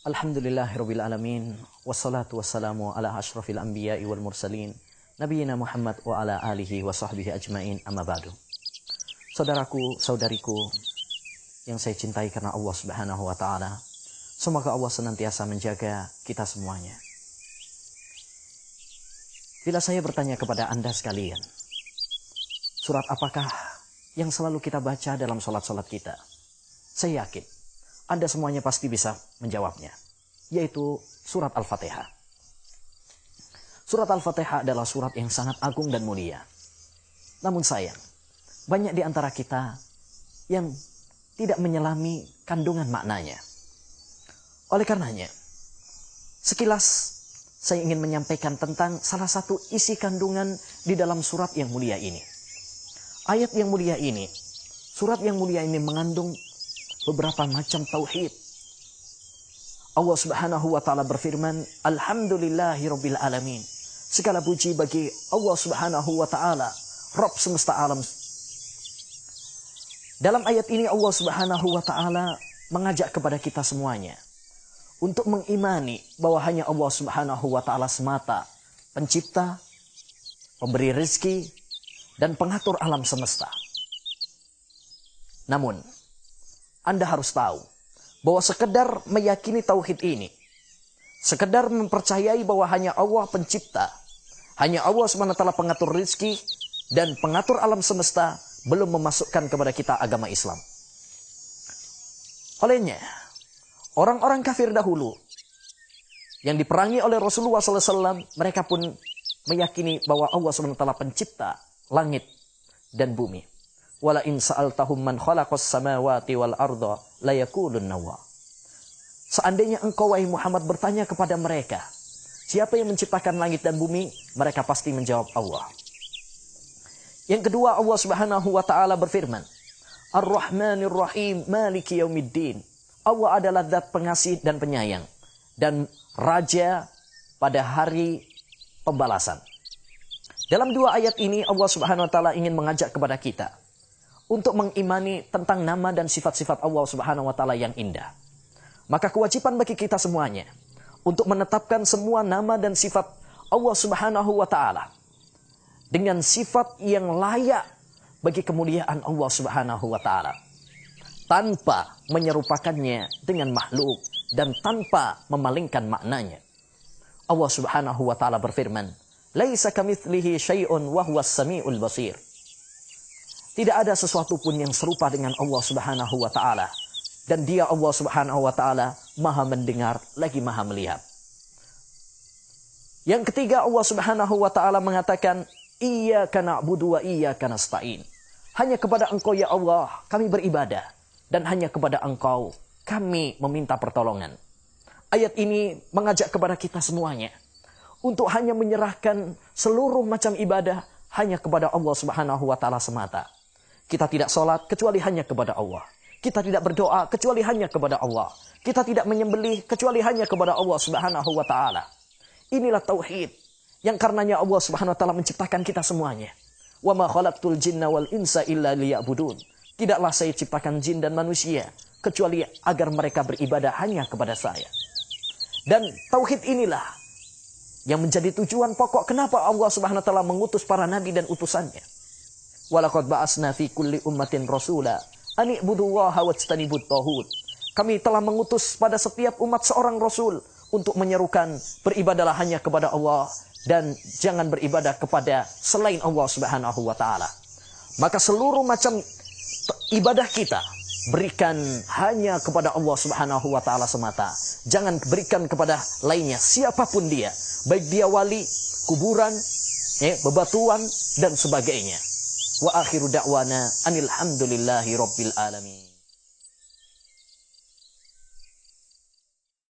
Alhamdulillahirabbil alamin wassalatu wassalamu ala asyrafil anbiya'i wal mursalin nabiyina Muhammad wa ala alihi wa sahbihi ajmain amma ba'du. Saudaraku, saudariku yang saya cintai karena Allah Subhanahu wa taala, semoga Allah senantiasa menjaga kita semuanya. Bila saya bertanya kepada Anda sekalian, surat apakah yang selalu kita baca dalam salat-salat kita? Saya yakin Anda semuanya pasti bisa menjawabnya, yaitu surat Al-Fatihah. Surat Al-Fatihah adalah surat yang sangat agung dan mulia. Namun sayang, banyak di antara kita yang tidak menyelami kandungan maknanya. Oleh karenanya, sekilas saya ingin menyampaikan tentang salah satu isi kandungan di dalam surat yang mulia ini. Ayat yang mulia ini, surat yang mulia ini mengandung beberapa macam tauhid. Allah Subhanahu wa taala berfirman, Alhamdulillahirabbil alamin. Segala puji bagi Allah Subhanahu wa taala, Rabb semesta alam. Dalam ayat ini Allah Subhanahu wa taala mengajak kepada kita semuanya untuk mengimani bahwa hanya Allah Subhanahu wa taala semata pencipta, pemberi rezeki, dan pengatur alam semesta. Namun Anda harus tahu bahwa sekedar meyakini tauhid ini, sekedar mempercayai bahwa hanya Allah pencipta, hanya Allah SWT pengatur rezeki dan pengatur alam semesta, belum memasukkan kepada kita agama Islam. Olehnya, orang-orang kafir dahulu yang diperangi oleh Rasulullah SAW, mereka pun meyakini bahwa Allah SWT pencipta langit dan bumi. Wala in sa'altahum man khalaqas samawati wal arda la yaqulunna Allah. Seandainya engkau wahai Muhammad bertanya kepada mereka, siapa yang menciptakan langit dan bumi? Mereka pasti menjawab Allah. Yang kedua, Allah Subhanahu wa taala berfirman, Ar-Rahmanir Rahim Maliki Yaumiddin. Allah adalah zat pengasih dan penyayang dan raja pada hari pembalasan. Dalam dua ayat ini Allah Subhanahu wa taala ingin mengajak kepada kita untuk mengimani tentang nama dan sifat-sifat Allah Subhanahu wa taala yang indah. Maka kewajiban bagi kita semuanya untuk menetapkan semua nama dan sifat Allah Subhanahu wa taala dengan sifat yang layak bagi kemuliaan Allah Subhanahu wa taala, tanpa menyerupakannya dengan makhluk dan tanpa memalingkan maknanya. Allah Subhanahu wa taala berfirman, "Laisa kamitslihi syai'un wa huwas samiul basir." Tidak ada sesuatu pun yang serupa dengan Allah Subhanahu wa taala, dan Dia Allah Subhanahu wa taala Maha mendengar lagi Maha melihat. Yang ketiga, Allah Subhanahu wa taala mengatakan, Iyyaka na'budu wa iyyaka nasta'in. Hanya kepada Engkau ya Allah kami beribadah, dan hanya kepada Engkau kami meminta pertolongan. Ayat ini mengajak kepada kita semuanya untuk hanya menyerahkan seluruh macam ibadah hanya kepada Allah Subhanahu wa taala semata. Kita tidak sholat kecuali hanya kepada Allah. Kita tidak berdoa kecuali hanya kepada Allah. Kita tidak menyembelih kecuali hanya kepada Allah Subhanahu wa taala. Inilah tauhid yang karenanya Allah Subhanahu wa taala menciptakan kita semuanya. Wa ma khalaqtul jinna wal insa illa liya'budun. Tidaklah saya ciptakan jin dan manusia kecuali agar mereka beribadah hanya kepada saya. Dan tauhid inilah yang menjadi tujuan pokok kenapa Allah Subhanahu wa taala mengutus para nabi dan utusannya. Walaqad ba'asna fi kulli ummatin rasula an i'budullaha wajtanibut taghut. Kami telah mengutus pada setiap umat seorang rasul untuk menyerukan beribadalah hanya kepada Allah dan jangan beribadah kepada selain Allah Subhanahu wa taala. Maka seluruh macam ibadah kita berikan hanya kepada Allah Subhanahu wa taala semata. Jangan berikan kepada lainnya siapapun dia, baik dia wali, kuburan, bebatuan dan sebagainya. Wa akhiru da'wana anil hamdulillahi rabbil alamin.